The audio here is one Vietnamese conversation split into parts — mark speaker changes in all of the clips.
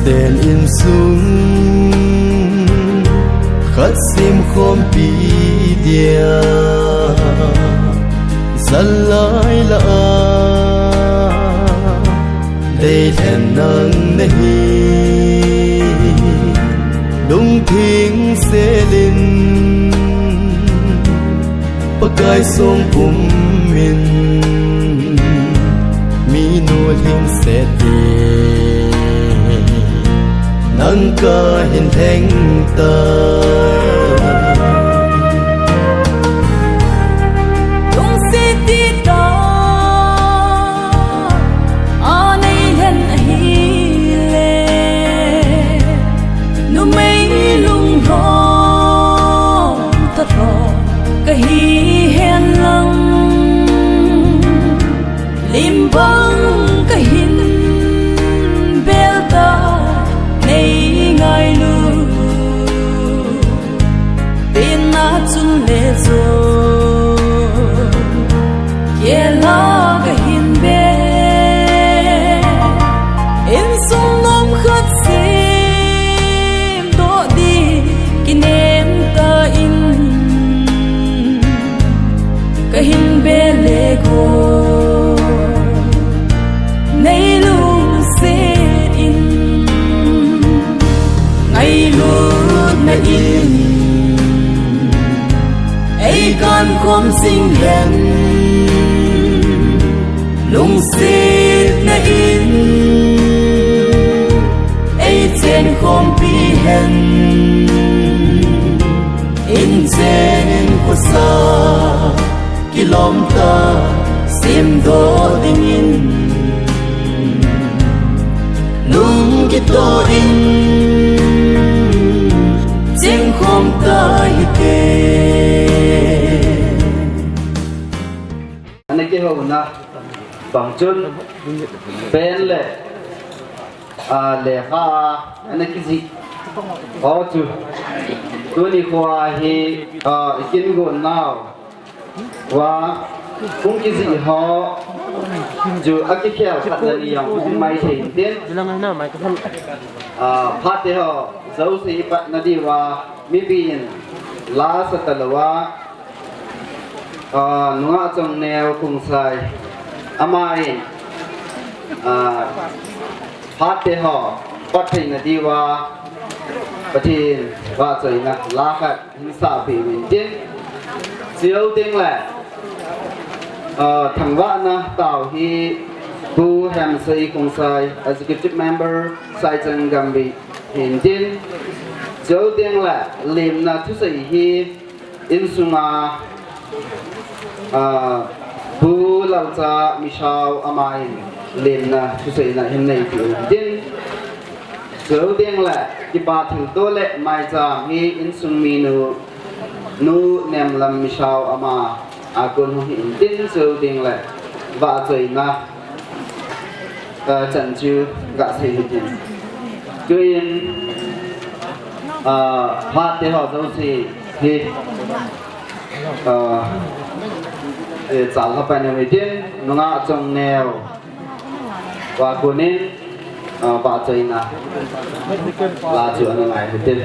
Speaker 1: đèn in xuống khát xem khom pi dia dân lại là đây thèn nắng này đông thiên sẽ lên bắc cài sông bùm mình mi nô linh sẽ về nắng ca hiền thánh ta
Speaker 2: hi hen lăng lim băng cái hin bel ta nei ngai lu tin na chun le zo ye la cái hin be in sung nom khat sim do đi kinem ta in kahin be lego nei lu se in ngai lu na in ai kan khom sing hen lung se na in ai chen khom pi hen in chen ko sa kilom ta sim do dingin lung kito in jing khom ta hite
Speaker 3: anh cái hồ na bằng chân bên lệ lệ ha anh cái gì ó chú tôi đi qua thì kinh gọn nào và cũng cái gì họ dù ở cái khéo thật là nhiều cũng may thì tiến phát thì họ dấu sĩ bạn nó đi qua mi biển lá sạt lở qua nó trong neo cùng xài amai phát thì họ bắt thì nó đi qua bắt thì và rồi là lá khát hình xạ bị mình tiến siêu tiếng lẻ thằng vợ na tàu hi bu ham say cùng sai executive member sai chân gambi hiện tin siêu tiếng lẻ lim na thứ say hi insuma bu lau cha misao amai lim na thứ say na hiện nay hiện tin siêu tiếng lẻ cái ba thằng tôi lệ mai cha hi insumi nu nem lam misao ama akun hiện tin sâu tiếng lệ và rồi na trận chiu gạ xây hiện tuy nhiên phát thì họ dấu gì thì để trả lại bài này tiên nó ngã trong nèo và cô nên và rồi na là chuyện là ngày tiên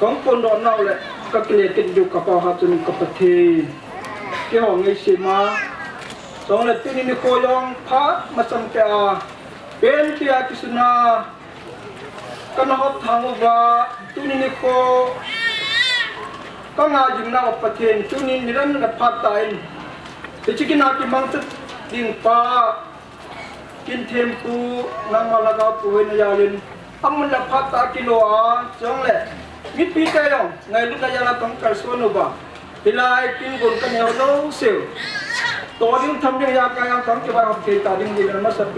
Speaker 4: ของคนดอนเน่าแหละก็เกลียดกันอยู่กับปอหาจนกับประเทศที่ห้องไอซีมาสองเลยที่นี่มีโคยองพระมาสังเกตเป็นที่อาทิสนาก็นอบทางว่าที่นี่มีโคก็งาจิงนากับประเทศที่นี่นิรันดร์พัดตายแต่ชิคกี้นากิมังจะดิ่งป้ากินเทมปูนางมาลากาปูเวนยาลินทำมันละพัดตากิโลอาจังเลยมิดปีเตยองไงลูกนายาลาต้องการสวนุบะทีไรกินกุนกันยาวโลเซลตัวดิ้งทำยังยากายต้องเก็บไว้ของเกตาดิ้งดีกันมาสับเ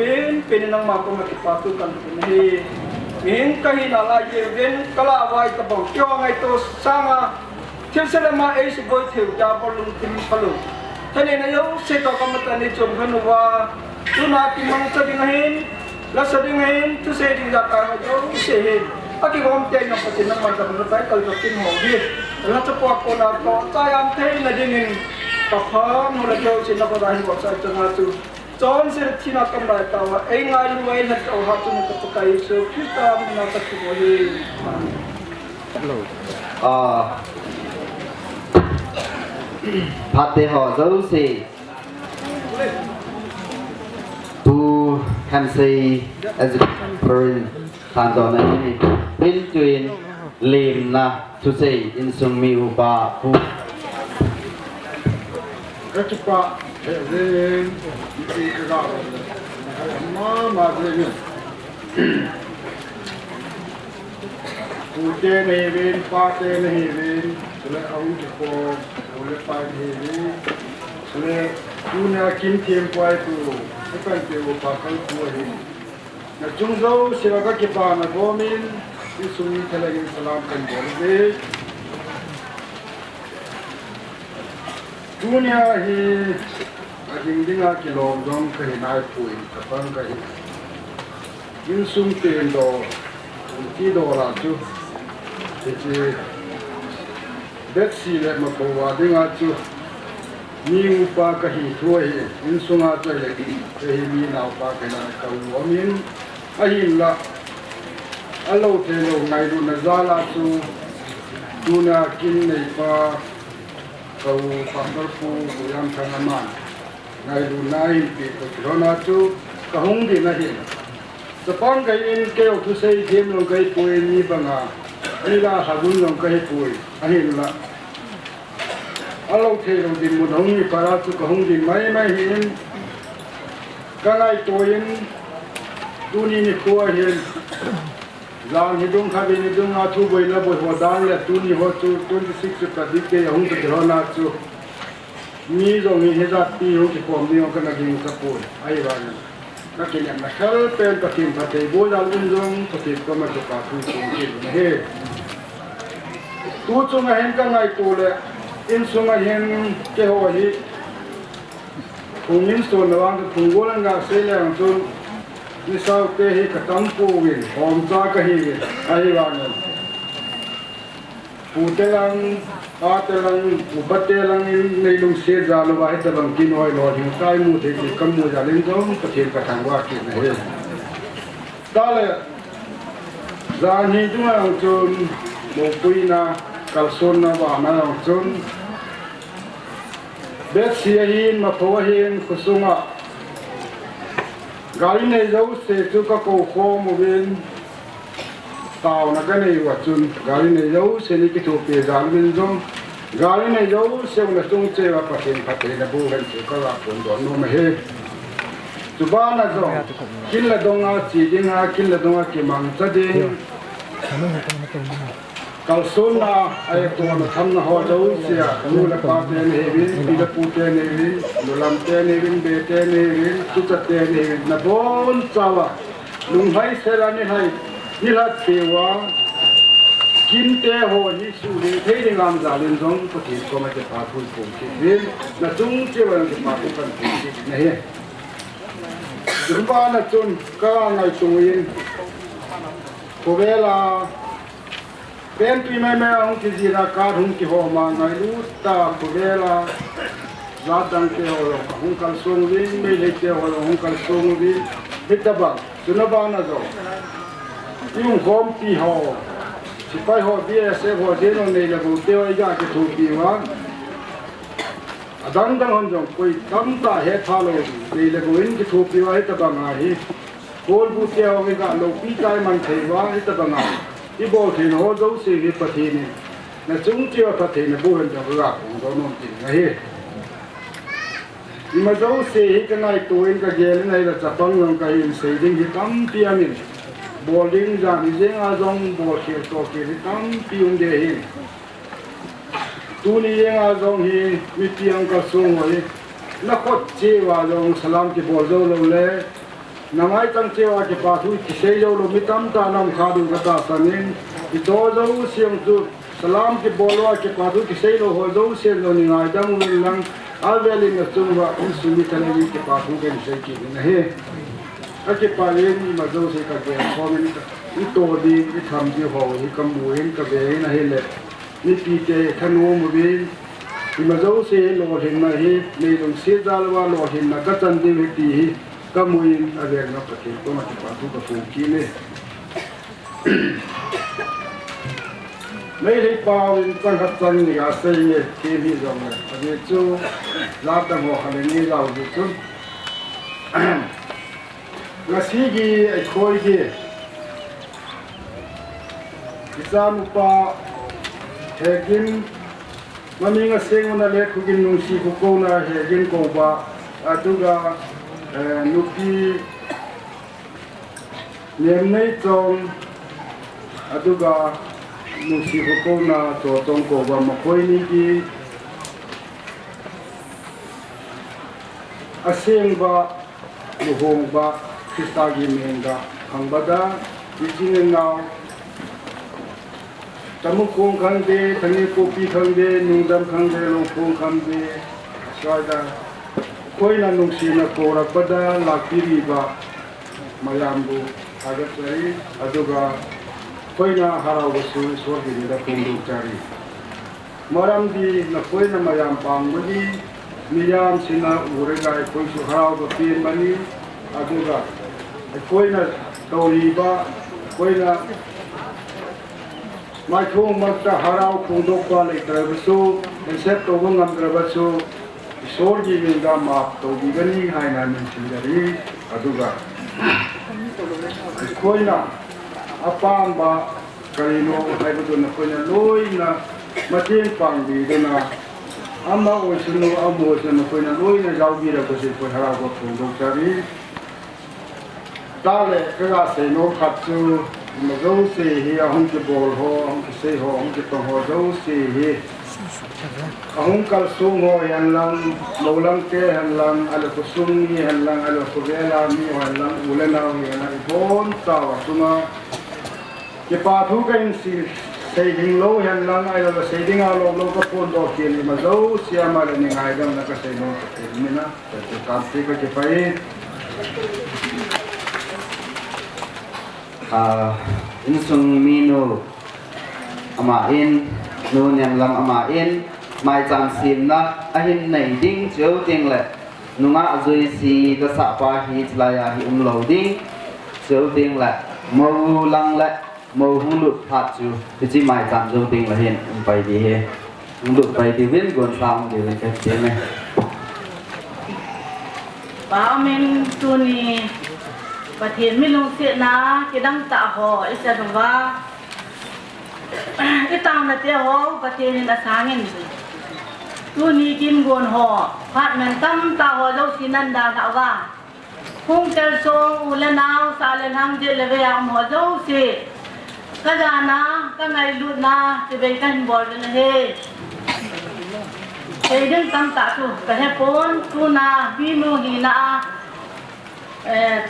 Speaker 4: ป็นนางมาก็มาเก็บปาตุกันนี่มิงก็หินาลายเย็นกลาไว้ตะบอกเกี่ยวไงตัวสร้างเที่ยวเสด็จมาเอชบอยเที่ยวจาบอลลุงทิมพลุท่านเองนายกเสด็จก็มาตันในจมขนุวาตุนากิมังสดิ้งเห็นและสดิ้งเห็นทุเสดิ้งยากายโยเสเห็นAki gom tay ng patinang magkaroon tayo kalkatin mo din. Lahat sa po ako na to, tayo ang tayo na din yung kapam, mula daw sinapadahin ko sa ito nga ito. John sir tinatang na tawa, ay nga luway na kauhato ng kapatay. So, kita minatak ko mo yun.
Speaker 3: Pate ho dấu si tu can say as a person than don any in twin lim na to say in some mi upa pu
Speaker 4: Kachipa, then you got Mama, Uten hevin, paten hevin, sule aun ko, sule pan hevin, sule tuna kim tim pai tu, sepan te wo pakal tu hevin. Na jungzo sila ke pa na gomin, isumi talagin salam kan bolde. Dunia hi aging dinga kilom dong kahinay puin kapang kahin. Yung sum ten do, ti do la tu. Jadi
Speaker 5: Betsy le mapawa dinga chu mi upa ka hi throi in sunga chai le hi mi na upa ka na ka uamin ahin la alo te lo ngai ru na zala chu tuna kin nei pa ka u pangor pu yam thanga man ngai ru nai pi ko rona chu ka hung di na hi sapang kai in ke o tu sei game lo kai pui ni banga ila hagun lo kai pui ahin la alo the lo din mu hong ni para chu ka hung din mai mai hin ka ngai to in tu ni ni ko hin Lang hidung khabi ni dung a thu boi la boi ho dan le tu ni ho chu 26 ka dik ke hung ke ro na chu ni zo ni he za pi ho ki pom ni ka na gi ka pu ai ba ni ka ke na khal pen ka tim pha te bo la un zong ka ti ko ma chu ka thu chu ki ne he tu chu ma hen ka ngai tu le in su ma hen ke ho hi kung in sto na wang kung go lang ga se le ang chu ni sao te hi ka tam pu win hom cha ka hi win ai wa ne pu te lang a te lang u ba te lang nei lung se za lo wa he ta bang kin hoi lo hi kai mu the ki kam mu ja len jong ka thil ka thang wa ki ne he ta le za ni tu ma chun mo pui na kal son na wa na chun bet si hin ma pho hin khusunga gari này dấu xe chú các cô khô một bên tàu là cái này và chun gari này dấu xe này cái thuộc về dàn bên trong gari này dấu xe là trong xe và phát hiện là bu lên chỉ có là cuốn đón nó mà hết chú ba là rồi kinh là đông à chỉ đi à kinh là đông à cái mang ra đi kalau sona ay tuan tham na ho dấu xe nu là pa te ne vin pi là pu te ne vin nu lam te ne vin be te ne vin tu ta te ne vin na bon chawa lung hai se la ni hai ni la te wa kim te ho ni su ni thế ni lam za len jong ko ti ko ma te pa thu ko ki vin na chung che wa ke pa ko kan ki ne he dum ba na chun ka ngai chung yin ko vela pen tui mai mai hong ki zira ka hong ki ho ma ngai lu ta ko vela za dang te ho hong kal song vin me le te ho hong kal song vin bita ba suna ba na zo yung hom pi ho si pai ho bia se ho de no nei la bu te oi ga ki thu pi wa adang dang hon jong koi tam ta he tha lo nei la bu in ki thu pi wa he ta ba nga hi kol bu te ho ga lo pi tai man thei wa he ta ba nga đi bộ thì nó dấu xì đi bật thì này là chúng chưa bật thì là bùn cho gà cũng có nông tiền này nhưng mà dấu xì cái này tuổi cái gì này là chặt băng lòng cái hình xì đi thì tắm tia mình bộ linh ra thì dễ ngã rong bộ kia to kia thì tắm tiung để hình tu ni dễ ngã rong thì mi tiang cả sung rồi nó có chế vào rong salam cái bộ dấu lâu lẽ namai tang chewa ke pa thu ki sei jo lo mitam ta nam kha du ka ta sanin i do zo siam tu salam ke bolwa ke pa thu ki sei lo ho zo se lo ni ngai dam wi lang al veli na chung wa un su mi ta ni ke pa thu ke sei ki ne he a ke pa le ni ma zo se ka ke ho min i to di i tham ji ho hi kam mu hin ka be na he le ni pi te thanu mu bi i ma zo se lo hin ma hi nei long se dal wa lo hin na ka chan di ti hi kamuin avek na pati ko ma ti pa tu ka fu ki ne mấy thầy bao in tăng hấp dẫn thì à xây nghề kia bị rồi này, vì chú làm tầm họ hành nghề giàu thì chú là xí gì ai khôi gì, cái sao một pa hệ kinh mà mình ở sinh mà lấy cái kinh nông sĩ của cô là hệ kinh cô ba, à chú ga nút đi niệm này trong à chú ga nụ sĩ của cô là tổ trong cổ và một khối ní đi à xem và nụ hồng và khi ta ghi mình đã hàng bát đã đi chính nào tâm không khăn đê thằng ấy copy khăn đê nung đam khăn đê lông không khăn đê xoay ra khối là nụ sĩ là cổ ra bát đã là kí và mayambu agat sari aduga koina harawasu swargini da kundu cari maram di na koi na mayam pang mani miyam sina uregai koi su harau ko pin mani aduga koi na tauliba koi na mai thong makta harau pungdok pa le trabasu set to ngam trabasu isor ji minda ma to bigani hai na min sindari aduga koi na apam ba karino hai bu na koi na loi na mateng pang bi na amma o sunu amo sunu koi na loi na jau bi ra ko se koi harau ko pungdok sari tale kega se no khatsu mà dấu xì hi ông cái bồ ho ông cái xì ho ông cái tông ho dấu xì hi ông cái sung ho hành lang lâu lang ke hành lang ala ko sung ni hành lang ala ko vela mi hành lang ule na hi na bon tao suma cái pa thu cái in xì xây ding lâu hành lang ala là xây ding alo lâu cái pon do kia ni mà dấu xì mà là ni ngai dam na cái xây no cái ni na cái cảm thấy cái phải
Speaker 3: in sung minu ama in nu nyam lam ama in mai chang sim na ahin nei ding cheu ting le nunga zui si ka sa pa hi chlaya hi lo ding cheu ting le mo lang le mo hung lut phat chu chi mai chang cheu ting la hin pai di he hung lut pai di win gon sam di le ka che me
Speaker 6: ba men tu niประเทศไม่ลงเสียนะกิดังตาหอไอ้เจ้าบอกว่าไอ้ตังนั่นเจ้าหอประเทศนี้น่ะสร้างเงินตัวนี้กินกวนหอพัดเหมือนตั้มตาหอเจ้าสินันดาถาว่าพุ่งเจริญทรงอุลนาวสาเลนหังเจริญเวียมหอเจ้าสิก็จานะก็ไงลุดนะจะไปกันบ่อยเลยเฮ้ไอ้เรื่องตั้มตาตัวก็ให้พ้นตัวนะพี่มือหีนะ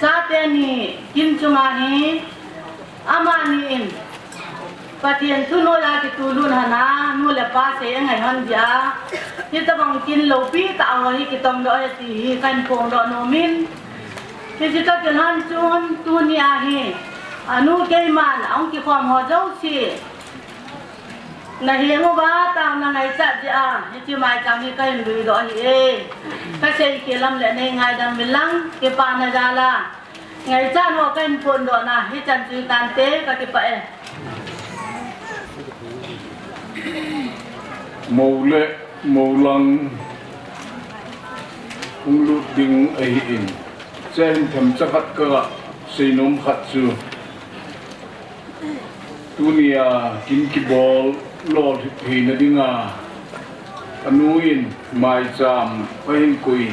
Speaker 6: Saatnya ni kim cuma ni amanin patian tu nola kitulun hana nu lepas saya ngai han dia kita bangkin lopi tak awal kita mendok hati kan pong dok nomin kita jalan cun tu ni ahi anu keiman ang kikwam hojau si nah hiang ba tang na ngai chat dia itu mai kami kan lui dok hi kasi kelam le nei ngai dam bilang ke pa na jala ngai chan ho kan pon do na hi chan chu tan te ka ke pa e
Speaker 5: màu lang ung lut ding ai in chen tham chakat ka seinom khat chu tunia kin ki bol lo thi na dinga anuin mai cham pahin kui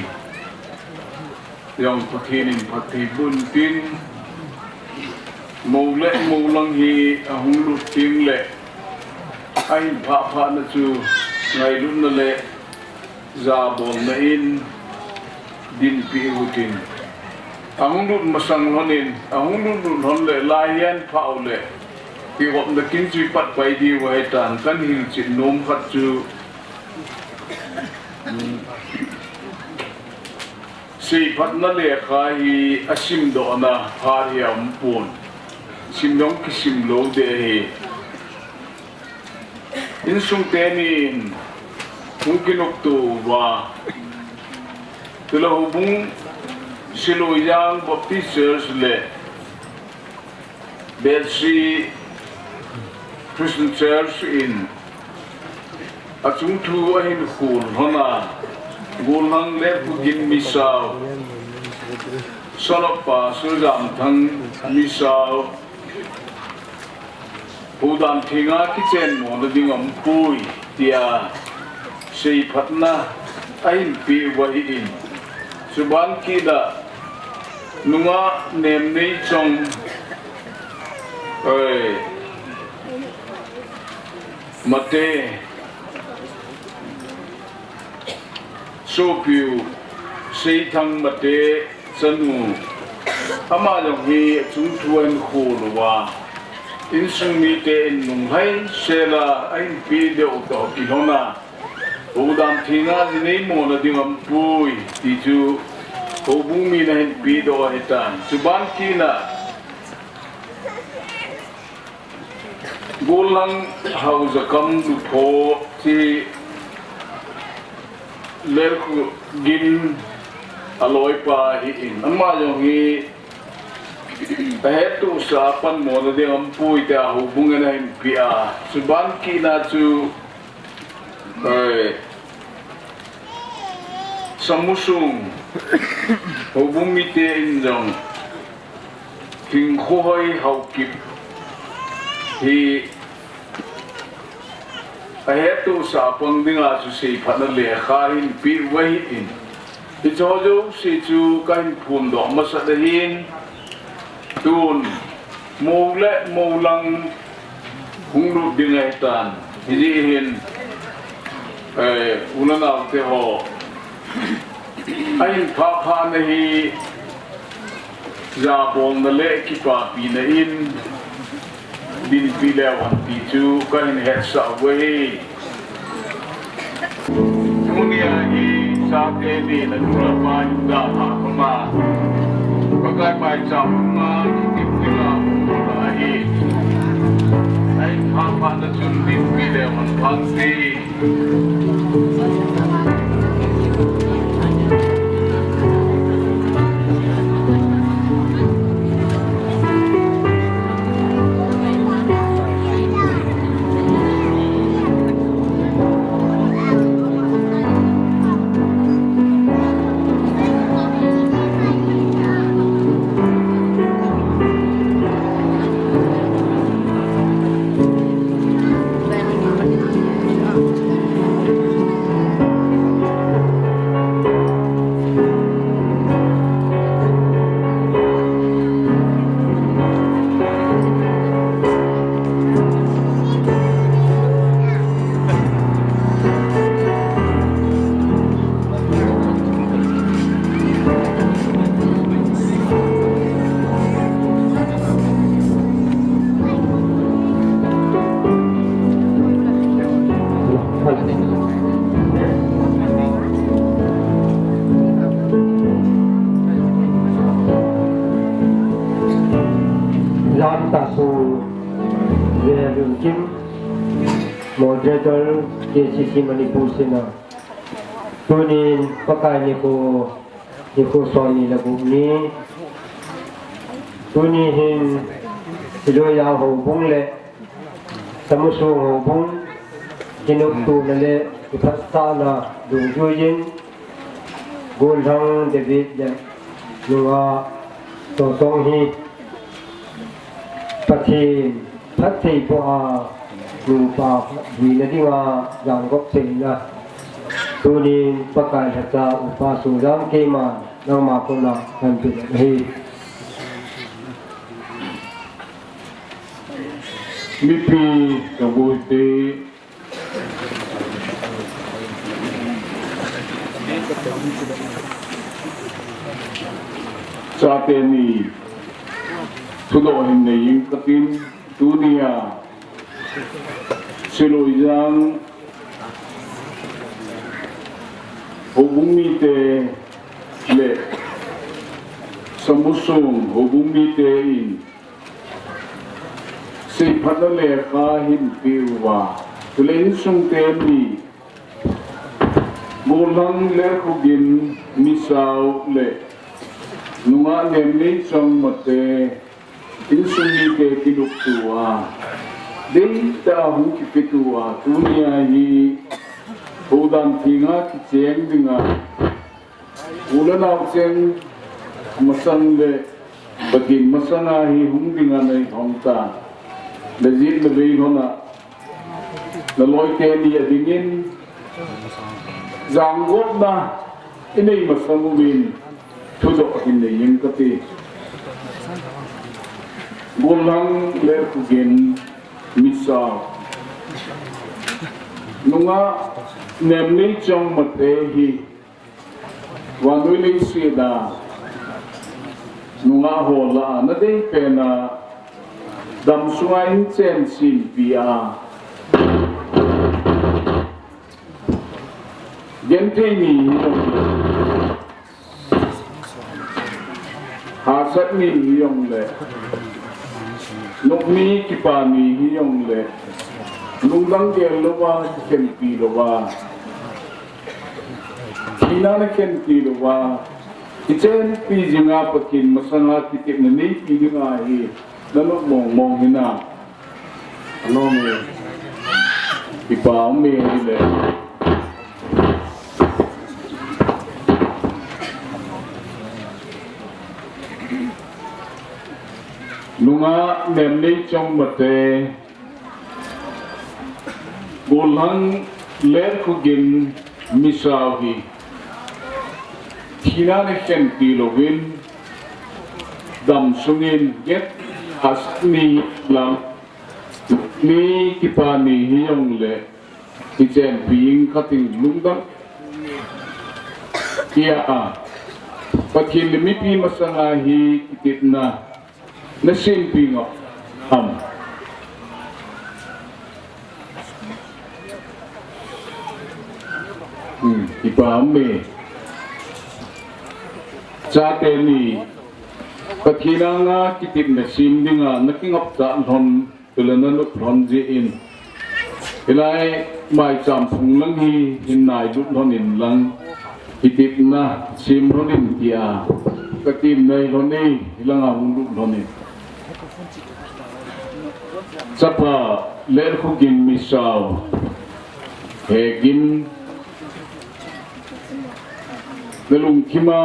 Speaker 5: yang pathin pathi bun tin màu lang hi ahung lut ting le ai pha na chu ngai lun na le za bol na in din pi hutin ahung lut masang honin ahung lut hon le laian phao le ki wop na kin chui pat pai di wa tan kan hil chin nom khat chu si pat na le kha hi asim do na ha hiam pun sim dong ki sim lo de he in sung tenin mungkin waktu wa telah hubung Siloyang Baptist Church le Betsy Christian Church in Achung tu ahin khul hona gulang le kugin misaw salapa sujam thang misaw Udam thinga kitchen mo na dingam pui tia sei phatna ain pi wahi in suban ki da nunga nem nei chong oi mate so piu sei thang mate chanu ama jong hi chung thuan khul wa in sung mi te in nung hai sela ain pi de o to ki hona udam thinga jinei mo na dingam pui ti chu o bumi na hin pi do hetan suban ki na gulang hau zakam du pho chi ler ku gin aloi pa hi in amma jong hi pahet tu sa pan mo na de am pui ta hu bunga na in pia suban ki na chu samusung hu bung mi te in jong king khoi hau kip hi pahet tu sa pang dinga chu sei phana le kha in pi wai in ti cho jo si chu kan phun do ma sa da hin tun mo le mo lang hung ru dinga tan hi hin ulana te ho ai pha pha na hi za bong na le ki pa pi na in din pi le wan pi chu kan het sa we munia hi sa te ni na dura pa da ha ma pakai pai cham ma ki ti la la hi ai pha pha na chun din pi le wan phang si
Speaker 7: moderator KCC Manipur Sena tunin pakai ni ko soni lagu ni tuni hin siloya ho bung le samusung ho bung kinuk tu na le utasa na dung juyin golhang David le nuwa to song hi pathin po a lupa di na dinga yang gok sing na tunin pakai hata upa surang keman nang makona kan pi hi
Speaker 5: mipi kabuti sa ni tudo hin na yung katin dunia siloyang hubung mite le samusung hubung mite in si padale kahin piwa tulen sung temi bulang le kugin misaw le nunga nemi song mate insungi ke kinuktua Denta hu ki petua dunia hi udan tinga ki cheng dinga ulan au cheng masan le bakin masana hi hung dinga nei hongta le jit le bei hona le loi te ni adingin zangot na inei masamu bin thudo hin le yeng kati bulang le kugin misa nunga nemni chong mate hi wanui sida nunga hola na dei pena dam suain chen sin pia gente ni hasat ni yong le nukmi kipani hiyong le
Speaker 8: lungdang gel lowa kempi lowa kina na kempi lowa kitchen pijinga pakin masanga kitip na nei pijinga hi nalo mong hina ano me ipa me ile nunga nemnei chong mate golhang ler kugin misawi kina ne ken tilowin dam sungin get asni lang ni kipani hiyong le kichen being cutting lungdang kia pakin limipi masangahi kitip na nasimpi nga ipame sa teni patkina nga kitip nasimpi nga nakingap sa anhon tulananot honjiin ilay may sampung lang hinay duthonin lang kitip na simronin kia katim na iloni ilang ang duthonin sapa ler kugin misaw hegin nalungkima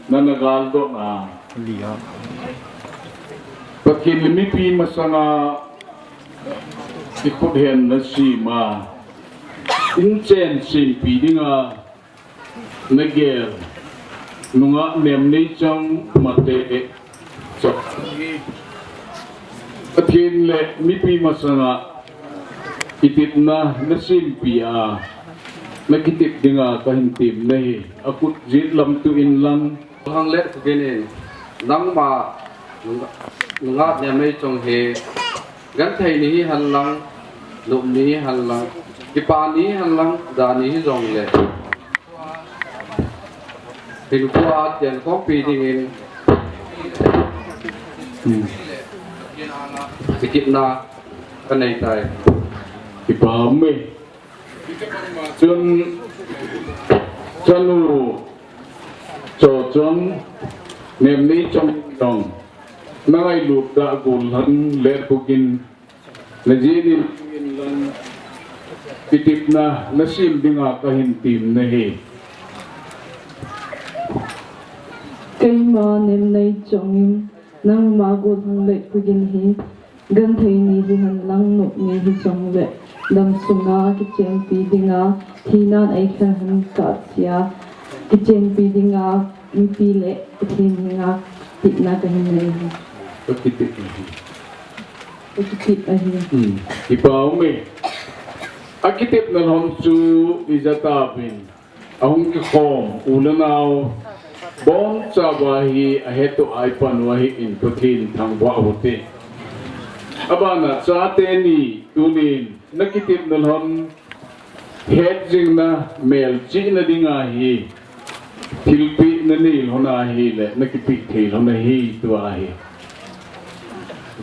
Speaker 8: na nagaldo na pakin limipi masanga ikudhen na sima inchen simpi dinga nagel nunga nemni chang mate chok pakin le mipi masanga itip na nasimpi nakitip dinga kahintim nahi akut jit lam tuin lang
Speaker 3: hang let kuginin nang ma nunga nemni chong he gan thai ni hanlang lum ni hanlang kipani hanlang dani jong le tin kwa tian ko pi dingin sikit na kanai tai
Speaker 8: ipame chanu chon nemni chong chong nangai lup da gulhan ler kugin najinin lan pitip na nasim dinga kahintim nahi
Speaker 9: cây mà nem nay trồng nang mà gột hang lệ kugin hi gan thei ni hi han lang no ni hi trồng lệ dam sunga ki chen pi dinga thi nan ai khan han ka sia ki chen pi dinga mi pi le thi dinga ti na ka hin nei hi
Speaker 8: kitip
Speaker 9: ko ti a hi
Speaker 8: ipaw me akitip na hom chu izatapin ahong ki khom ulanaw bon chawahi aheto aipan wahi in kuthin thangwa hote abana chate ni tunin nakitip na hom hedging na mel chi na dinga hi tilpi na nil hona hi le nakipik thil hona hi tuwa hi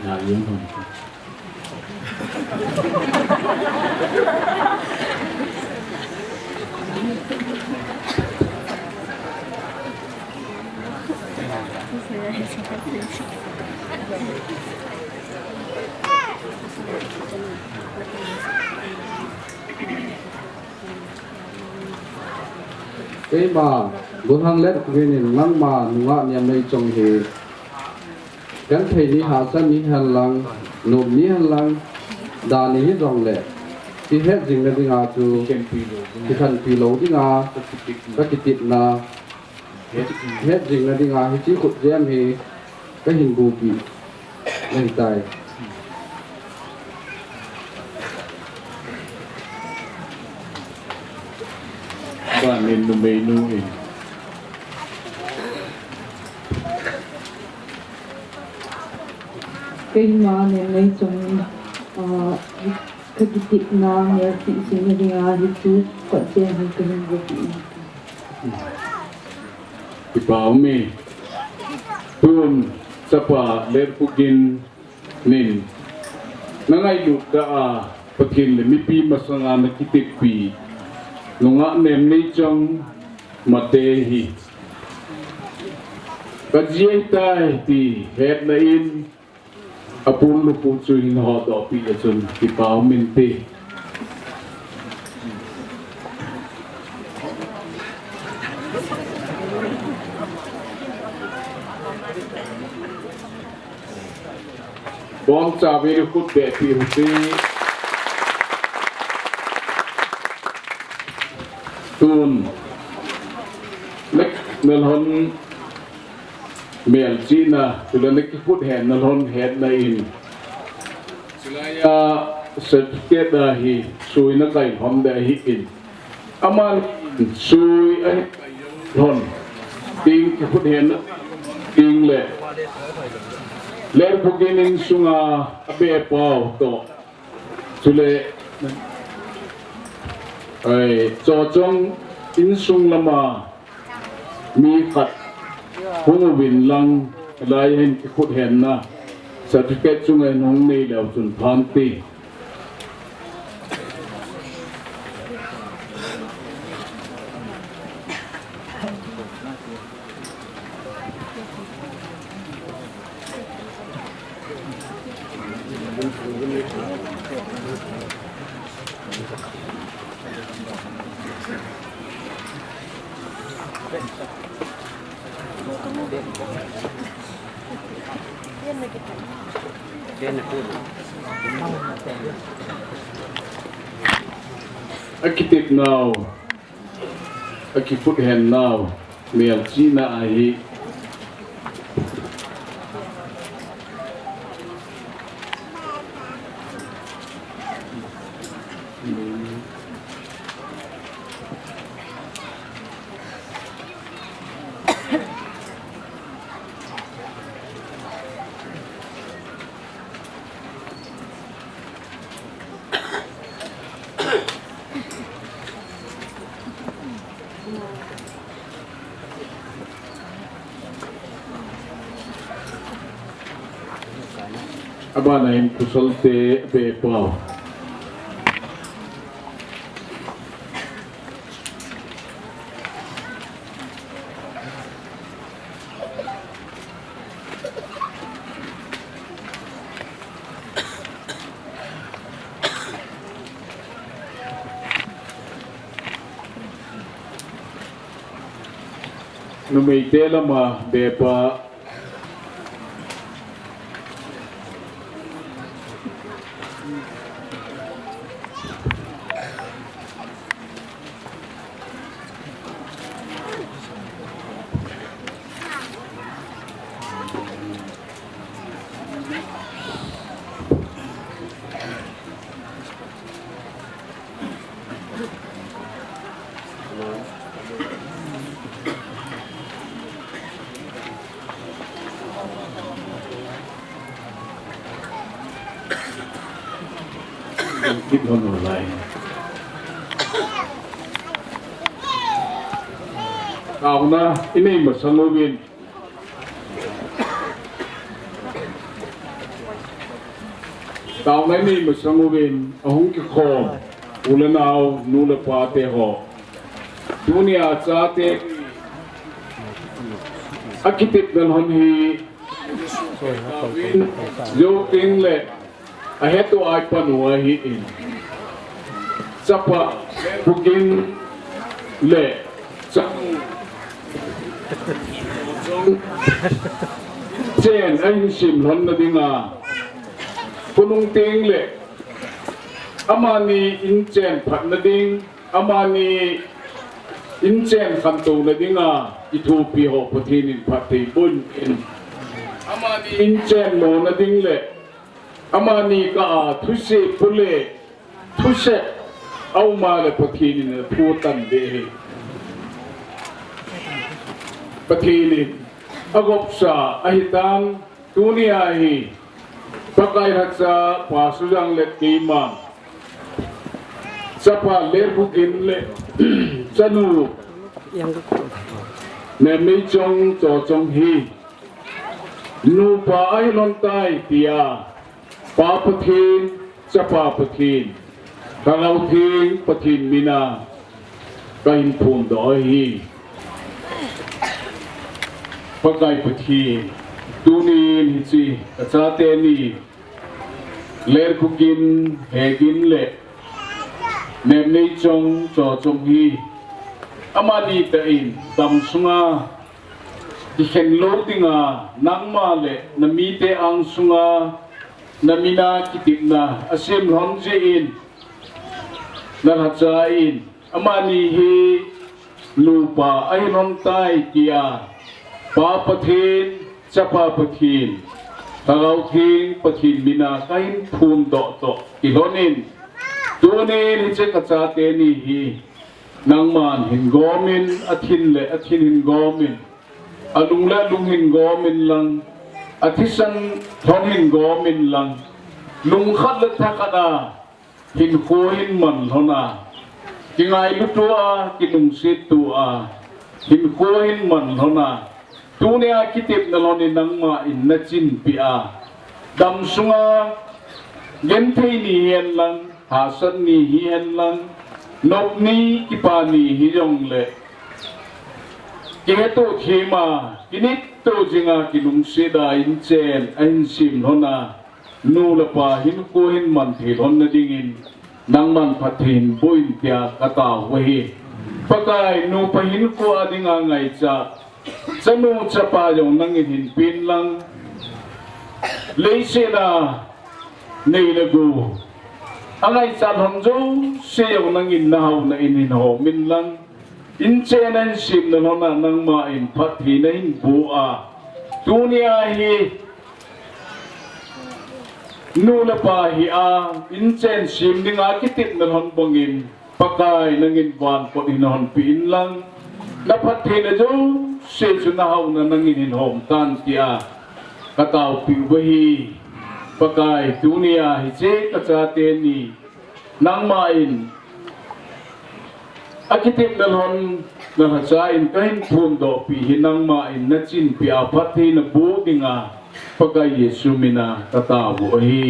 Speaker 8: na yun hon
Speaker 3: cái mà bốn hang let kuginin nang ma nunga nemni chong he gan thei ni ha san ni hanlang num ni hanlang dani hi jong le ki het jing na dinga chu ki khan pi lo dinga ka kitip na het jing na dinga hi chi khut jam hi ka hin bu pi nei tai
Speaker 8: ba nên nu mei nu in
Speaker 9: cây mà nem nay trồng cái tip na mer ti sin ni dinga hi chu ko chen hi ka hin bu pi
Speaker 8: ipaw me tun sapa ler kugin nin nangai lup da ประทินเลยมีปีมาสงานกิติปีลงอ่ะเนมนี่จังมาเตหิก็เจียตายที่เหตุในอินอาปุลุปุจุหินหอดอปีจนที่ป่าวมินตีบอมจ่าเวรุคุดเบปีหุตีตูนเล็กเนลฮอนเมียลจีน่าตุลาเล็กคุดแห่นเนลฮอนแห่นในอินสิลายาเสร็จเกตดาฮีซุยนักไก่หอมดาฮีอินอามันซุยไอ้ฮอนติงคุดแห่นติงเล่เล่พวกนี้สุงาเบียเปล่าโตสุเลไอ้จอจงอินสุงละมามีขัดหัววินลังลายเห็นขุดเห็นนะสัตว์เป็ดสุงไอ้น้องนี่แล้วจนพันตีอากิติดนาวอากิฟุตเห็นนาวเมียลจีน่าไออาบ้านไหนกุศลเตะเบเปล่านุ่มไอเตละมาเบปะคิดคนอะไรเอานะอินี่มาสนุบินตาวนั้นนี่มาสนุบินอาหุงกิคอมอุลนาวนูเลปาเตหอดุนยาซาเตอากิติดนันฮอนฮีโยติงเลอาเหตุไอปันหัวฮีอินสัพพะบุกินเล่สังเจนไอชิมหอนนาดิงาพนุงเตียงเล่อามานีอินเจนผัดนาดิงอามานีอินเจนขันตูนาดิงาอิทูปีหกปทีนินผัดตีบุญอินอามานีอินเจนโลนาดิงเล่อามานีก็ทุเสปุเลทุเสเอามาเลยปทีนินพูตันเดปทีนินอากบสาอหิตังตุนีอาฮีปะกายรักษาปาสุจังเล็กกีมังสภาเลบุกินเลสนุเนมิจงโจจงฮีนูปาไอลอนไตเตียปาปทีนสภาปทีน kalau ting patin mina kain phun doi hi pakai pati tunin hi chi achate ni ler kukin hegin le nem nei chong cho chong hi amani ta in dam sunga di khen lo dinga nangma le namite ang sunga namina kitipna asim ronje in naracha in amani hi lupa ai ron tai kia pa pathin chapa pathin tagaw thing pathin mina kain phun do to ilonin tunin hi che kachate ni hi nangman hin gomin athin le athin hin gomin alung la lung hin gomin lang athisan thon hin gomin lang lung khat le thakada hin ko hin man hona kingai lutua kinung sit tua hin ko hin man hona tunia kitip na loni nangma in na chin pia dam sunga genthei ni hian lang hasan ni hian lang nop ni kipani hi jong le keto thema kinit to jinga kinung seda in chen ain sim hona nu la pa hin ko hin man thi hon na dingin nangman pathin boin tia kata wahi pakai nu pa hin ko adinga ngai cha chanu chapa yong nang hin pin lang leise na nei la gu angai chan hon jo se yong nang in na hau na in ho min lang in chen an sim na na nang ma in phat hi na in bu a dunia hi nu la pa hi a in chen sim dinga kitip na hon bongin pakai nang in van ko in hon pin lang na phat hi na jo se chu na hau na nang in hom tan tia katau pi wahi pakai dunia hi che ka cha te ni nang ma in akitip na hon na ha cha in kain phun do pi hi nang ma in na chin pi a phat hi na bu dinga pakai yesu mina katau wahi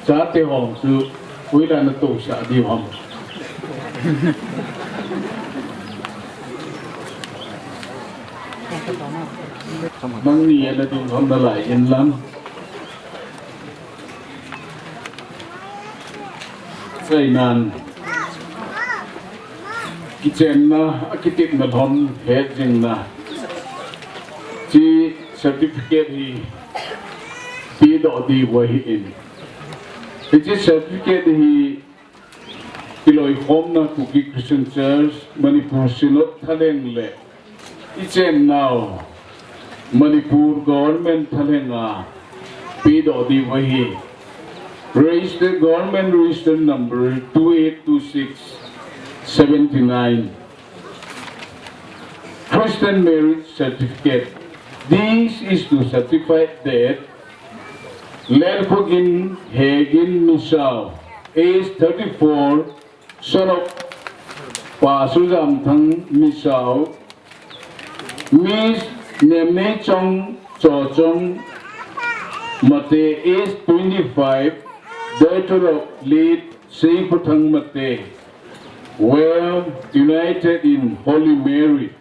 Speaker 8: cha te hong su quý là nó tụ xã đi hong mang ni là đi hong đã lại yên lắm xây nan cái chen na cái tiệm na hong hết jing na chi certificate hi pi do di wahi in it is certificate hi kiloi hom na Kuki Christian Church Manipur Sinot thaleng le ichen now Manipur government thalenga pi do di wahi registered government register number 282679 Christian marriage certificate. This is to certify that Lerkogin Hegin Misao, age 34, son of Pasuzam Thang Misao, Miss Nemne Chong Cho Chong Mate, age 25, daughter of late Seiputhang Mate, were united in Holy Mary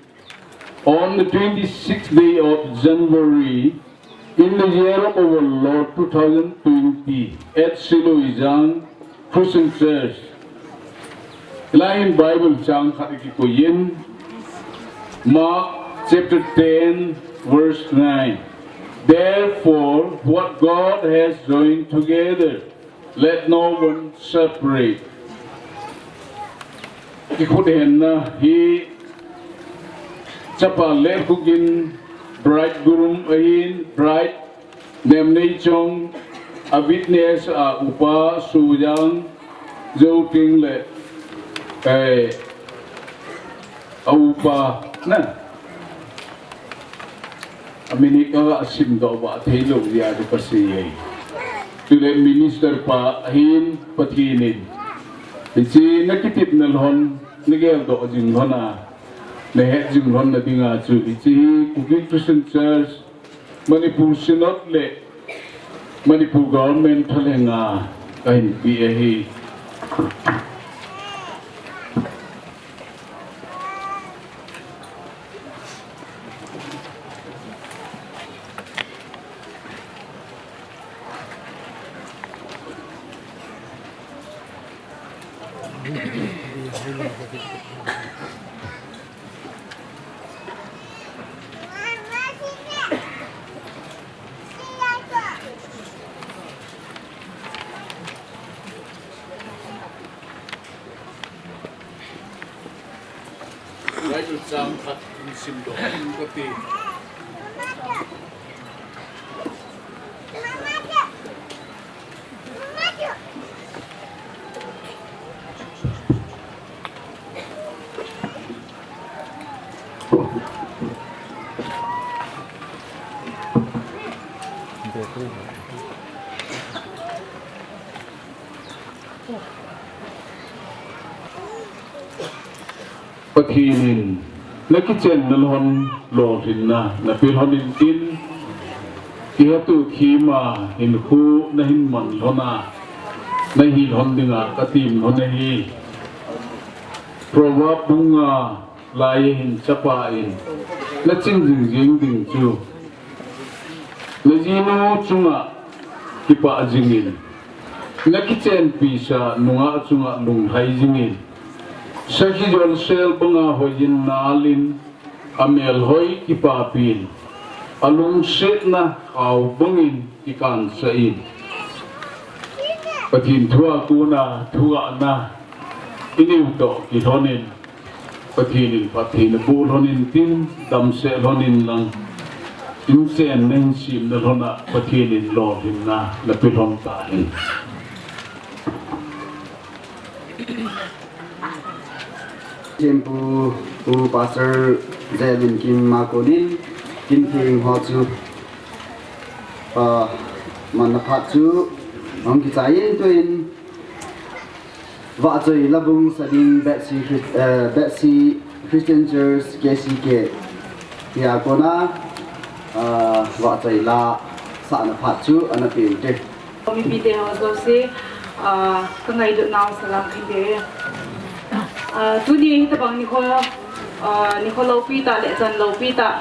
Speaker 8: on the 26th day of January in the year of our Lord 2020 at Siloizang Christian Church. Line Bible chang khatiki ko yin Mark chapter 10 verse 9. Therefore what God has joined together let no one separate. Ikuden na hi chapa lerkugin bridegroom ahin bride nemnei chong a witness a upa sujang joking le a upa na a Amerika asim do ba thelo ya de pasi tule minister pa hin pathinin ichi nakitip nalhon nigel do jing hona nehe jing hon na dinga chu ichi Cookie Christian Church Manipur Synod le Manipur government thalenga kain pi hi Right sam at sim do pati pathinin nakichen nalhon lo hinna na pilhonin tin kihatu khima hin khu na hin man lona na hi hon dinga katim hon hi proverb bunga lai hin chapa in na ching jing ding chu na jino chunga kipa jingin nakichen pisa nunga chunga lung hai jingin Sakhi jol sel bunga hoyin nalin amel hoi kipapin alung set na kau bungin ikan sain patin thua kuna thua na iniu to kihonin patin bul honin tin dam se honin lang im sen nen sim na hona patinin lo hin na pilhon ta hin
Speaker 3: Tempu Pastor Zedin Kim Makodin Kim Ting Ho Chu Manaphat Chu Om Ki Chayin Twin Va Choi Labung Sadin Betsy Christian Church KCK Ya Kona Va Choi La Sa Naphat Chu Anapin Te
Speaker 10: Mi Pite Ho Zo Se Kangai Do Naw Salam Khide Tudi tabang Nicole Lopita le Jan Lopita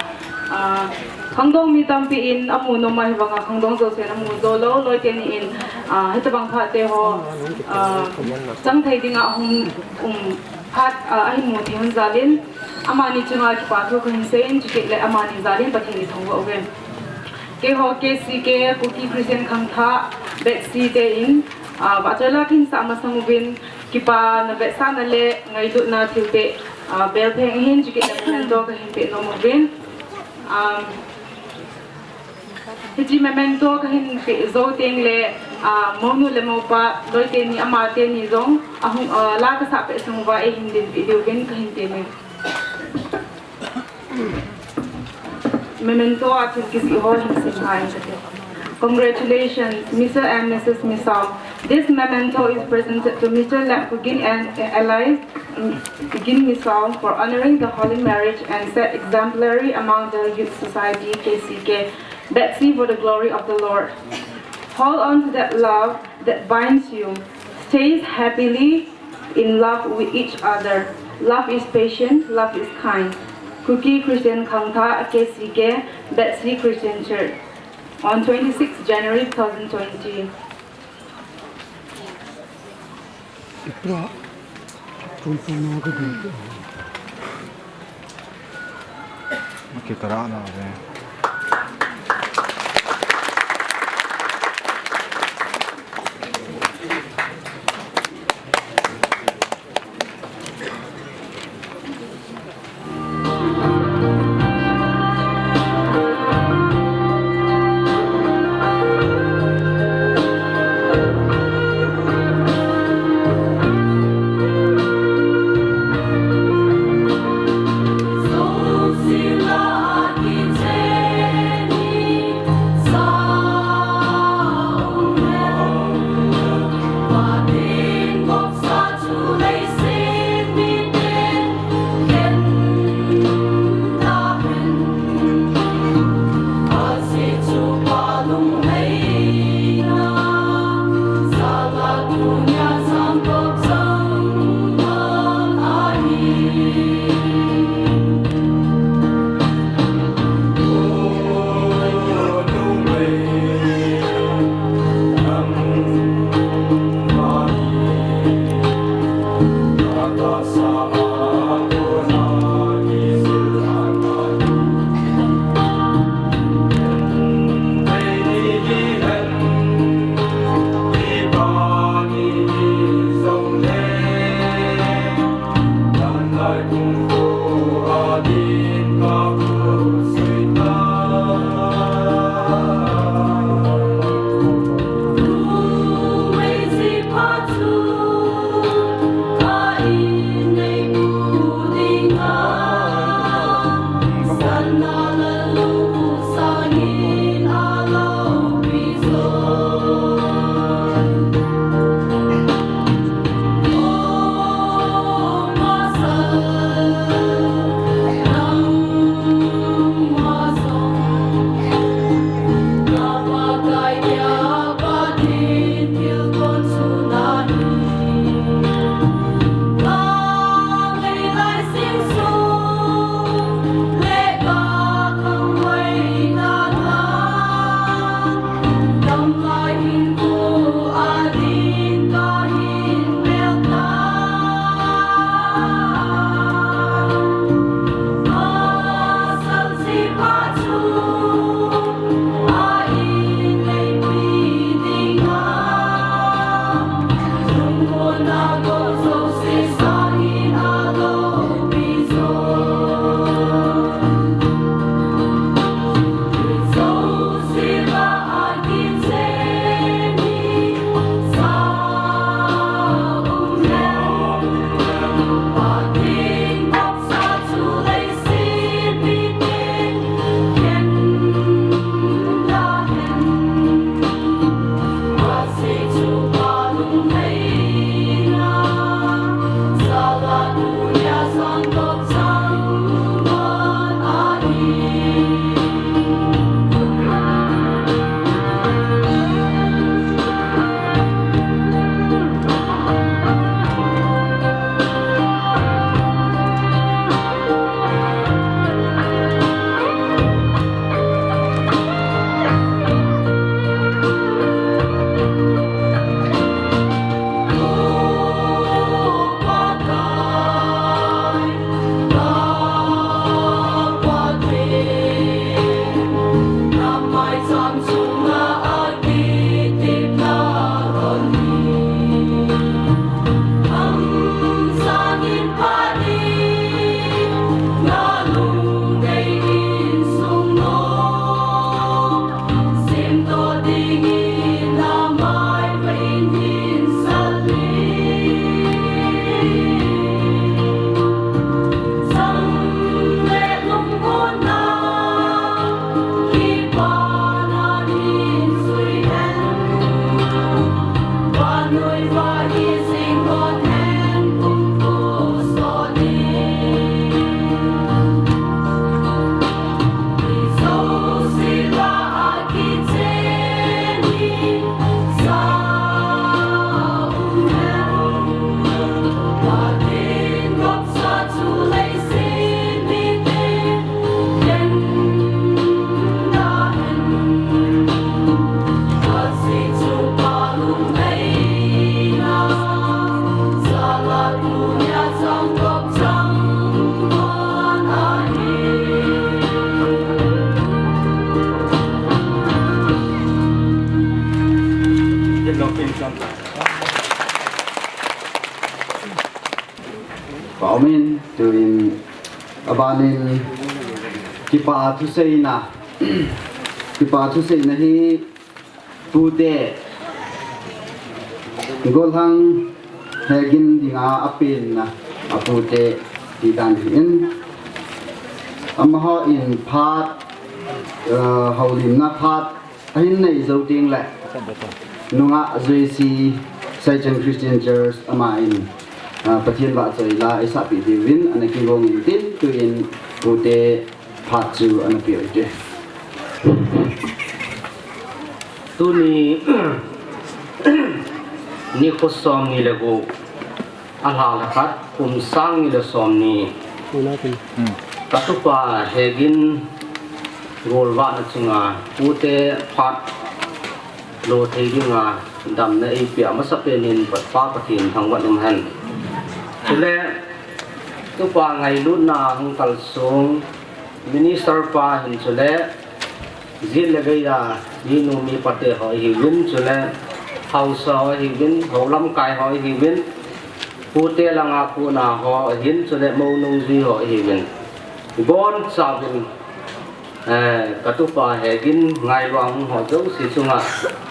Speaker 10: Kangdong mi tampi in amu no mai banga kangdong zo se amu zo lo loi ten in hitabang pha te ho chang thai dinga phat ahin mu thi han zalin amani chunga ki pa tho khin se in chike le amani zalin pathini thongwa ogen ke ho ke si ke Cookie Christian Khangtha Betsy te in Bachala kin sa masangubin kipa na betsa na le ngai du na thilte bel pheng hin chike na do ka hin pe no mubin hiji memento ka hin pe zo teng le monu le mo pa loi te ni ama te ni zong ahung la ka sa pe sungwa e hin din video gen ka hin te ne memento atin kisi ho hin sin hai Congratulations, Mr. and Mrs. Misal. This memento is presented to Mr. Lapugin and allies Gin Misal for honoring the holy marriage and set exemplary among the youth society KCK. Betsy for the glory of the Lord. Hold on to that love that binds you. Stay happily in love with each other. Love is patient, love is kind. Cookie Christian Khangtha KCK, Betsy Christian Church. On 26 January 2020.
Speaker 1: Kita rana deh.
Speaker 2: Sila Kitse
Speaker 3: Amen to in abanin kipa tu say na kipa tu say na hi pute gol hang hegin dinga apin na apute di dan in amaho in phat haulim na phat ahin nei zo ting la nunga JC Saichen Christian Church ama in Pathian ba choi la isa pi divin anaki gong in tin tu in pute phat chu anapi ite
Speaker 11: tu ni ni khosom ni lego ala la khat sang ni le som ni katupa hegin golwa na chunga pute phat lo theiginga dam na ei pia masapenin patpa pathin thangwan han chule tu pa ngai lut na hung kal sung minister pa hin chule zil le ya ni nu mi pate ho hi win chule house ho hi win holam kai ho hi win pute langa pu na ho hin chule mo nung ji ho hi win bon sa win katupa hegin ngai wang ho jo si chunga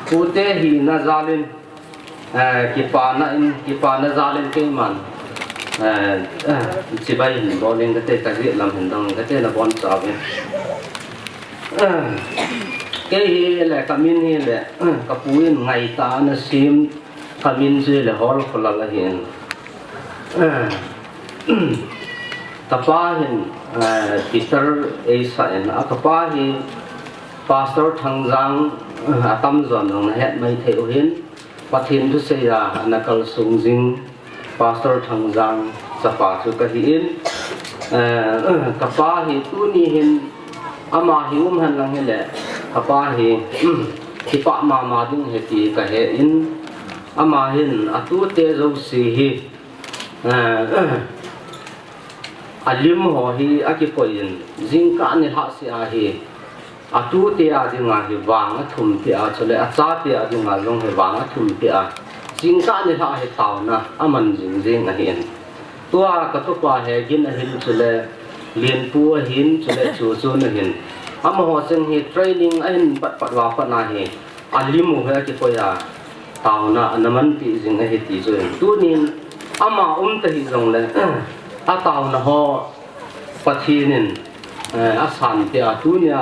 Speaker 11: pute hi na zalin kipa na zalin ke man chibai hin boling kate kaji lam hin dang kate na bon sa win ke hi le kamin hi le kapuin ngai ta na sim kamin je le hol kholala hin tapahin Peter Asa and Akapahi Pastor Tangjang Atam Zon on head my tail hin Patin to say Nakal Sungjing Pastor Tangjang Sapatu Kahin Kapahi Tuni hin Amahi Han Langile Kapahi khi pa ma ding he ti ka he in ama hin atu te zo si hi alim ho hi akipoin jingka ni ha si a hi atu te a dinga hi wang thum te a chole acha te a dinga long he wang thum te a jingka ni ha he taw na aman jing a hin tua ka to pa he gin a hin chole lien pu a hin chole chu na hin ama ho seng hi training a hin pat wa pa na hi alim ho he akipoya taw na anaman ti jing a hi ti zo tu nin ama te hi zong le a taw na ho pathinin a san te a tu nia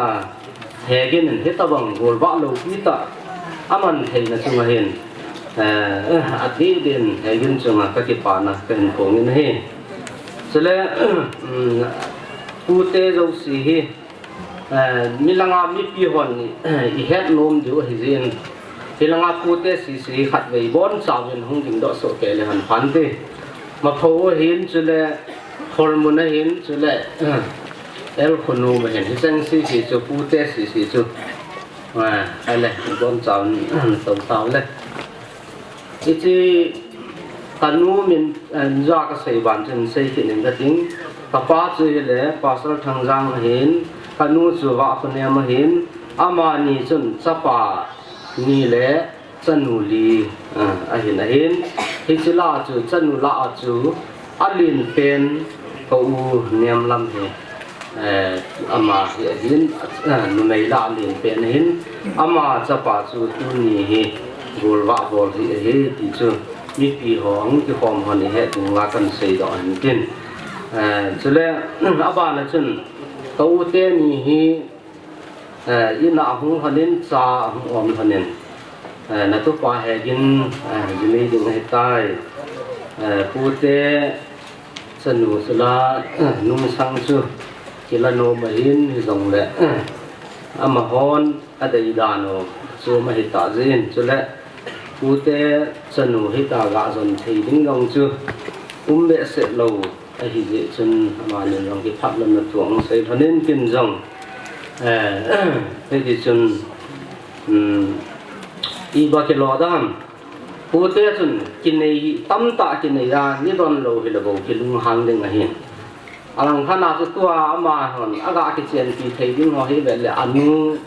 Speaker 11: hegin he tabang gol ba lo pita aman thei na chunga hin a thi din hegin chunga ka ki pa na ken khong in he chele pu te zo si hi milanga mi pi hon i het nom du hi zin hilanga pu te si khat vei bon chawin hung ding do so ke le han phan te ma pho hin chele hormone hin chele el khunu ma hin sang si chu pu te si chu ai le bon chaw tom taw le chi tanu min ja ka sei ban chen sei ki ning da ting ka pa chu le pasal thang jang hin kanu chu wa khone ma hin ama ni chun chapa ni le chanu li a hin hi chila chu chanu la chu alin pen ko u niam lam he ama hin nu nei la alin pen hin ama chapa chu tu ni hi gol wa bol hi ti chu mi pi hong ki khom hon he tu nga kan sei do an tin chule aba na chun ko te ni hi ina hung hanin cha hung om hanin na tu pa he gin jini ding he tai pu te sanu sula nung sang chu kilano ma hin hi zong le ama hon adai dano chu ma hi ta jin chule pu te sanu hi ta ga zon thei ding dong chu be se lo a hi je chun ma ne rong ki phap lam na tuang sei thanin kin zong thế thì chun i ba ke lo dam pu te chun kin nei tam ta kin nei ra ni don lo hi lo bo ki lung hang ding a hin alang khana chu tua ma hon aga ki chen pi thei ding ho hi ve le anu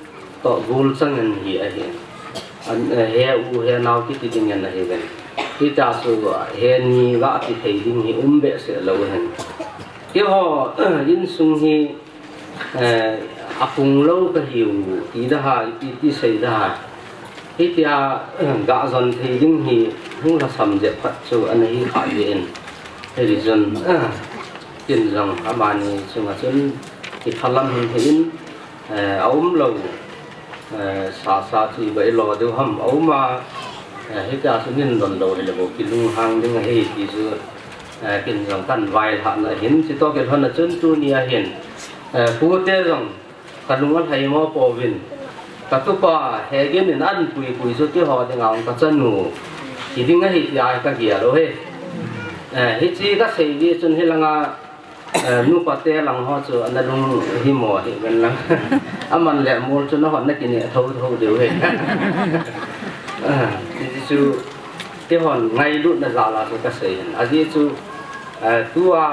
Speaker 11: to gul sang an hi a hin an he u he naw ki ti ding an hi ve ti ta su he ni ga ti thei ding hi be se lo hen ki ho in sung hi apung lo ka hiu ti da ha ti sei da hi tia ga zon thei ding hi hung la sam je phat chu an hi kha yen he ri zon tin zong amani chunga chun ki phalam hin hin aum lo sa chi bai lo du ham auma hi ta chu nin don lo le bo ki lung hang ding he ti chu kin zong tan vai ha na hin chi to ke thon na chun tu nia hin pu te zong kalungan hay mo po vin katupa hegen in an pui so ti ho de ngang ka chanu iding a hi ai ka gia lo he hi chi ka sei di chun hilanga nu pa te lang ho chu an lung hi mo hi gan lang aman le mol chu no hon na ki ne tho de he ti chu ti hon ngai lu na za la so ka sei a ji chu tua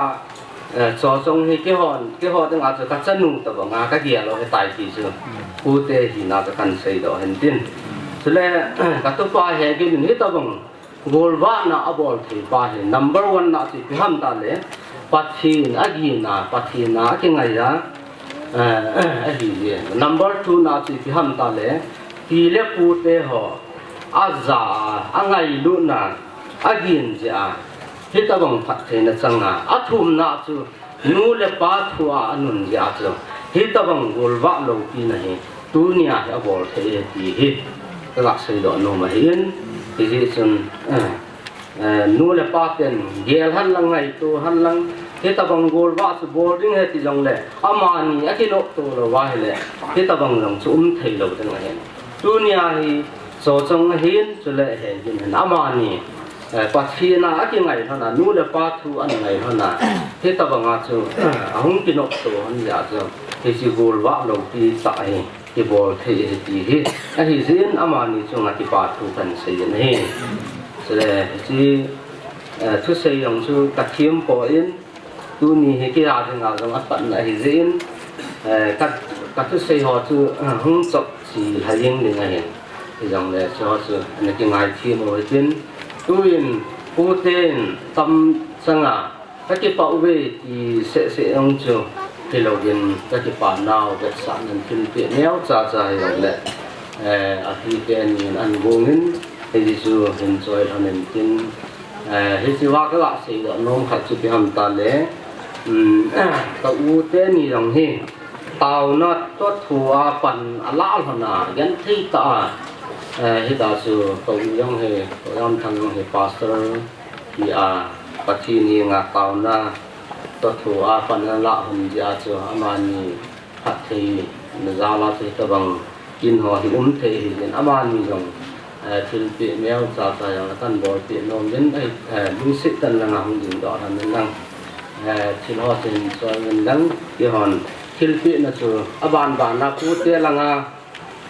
Speaker 11: cho trong hi cái hòn đang ở chỗ các chân nung tập nga các kia lo cái tài gì chứ u tê thì nào cái cần xây đó hình tin cho nên các tổ pa hè cái mình hết tập bằng goal vạn na abol thì pa hè number one na thì cái ham ta lẽ pathin na cái ngày đó gì number two na thì cái ham ta lẽ thì lẽ u tê họ aza angai lu na agin ja hi ta bang phat the na changa athum na chu nu le pa thua anun ya chu hi ta bang gol wa lo pi na hi tu nia ya bol the ti hi la sei do no ma hin hi ji chun nu le pa ten gel han lang ngai tu han lang hi ta bang gol wa chu boarding he ti jong le amani akino to lo wa le hi ta bang long chu thei lo tang hen tu nia hi so chong hin chu le he jin amani ปัจเจียนะกี่ไงเท่านั้นนู้นเลยป้าทูอันไงเท่านั้นที่ตะบังอาจูหงกินอกตัวหันยาจูที่สิบูลว่าลงที่สายที่บอลที่ที่ไอ้ที่เสียนอามานี่จงอาที่ป้าทูกันเสียนี่แสดงที่ทุกสิ่งอย่างจูกัดเทียมปอยน์ตัวนี้ให้กี่อาที่งานจงอาปันไอ้ที่เสียนกัดทุกสิ่งหัวจูหงจบสีหายังยังไงที่อย่างนี้ชัวร์จูอันนี้กี่ไงที่มันเป็น tuin putin tam sanga kakipa uwe ti se ang chu hilogin kakipa naw bet san an tin pe neo cha cha yong le a ti ken an bungin he chu enjoy hanen tin he si wa ka la se do nom khat chu pi ham ta le ta u te ni yong hi tao na to thua pan ala hona yan thi ta hi ta su to yong he to yam thang he pastor ki a pathi ni nga tao na to thua pan ala hon ja chu amani phat thi na za la se ta bang kin ho hi the hi len amani jong thil pi meo cha cha yang tan bol pi nom len ai lu sit tan la hong ding do han nang thil ho sin so ngen dang ki hon thil pi na chu aban ban na pu te la nga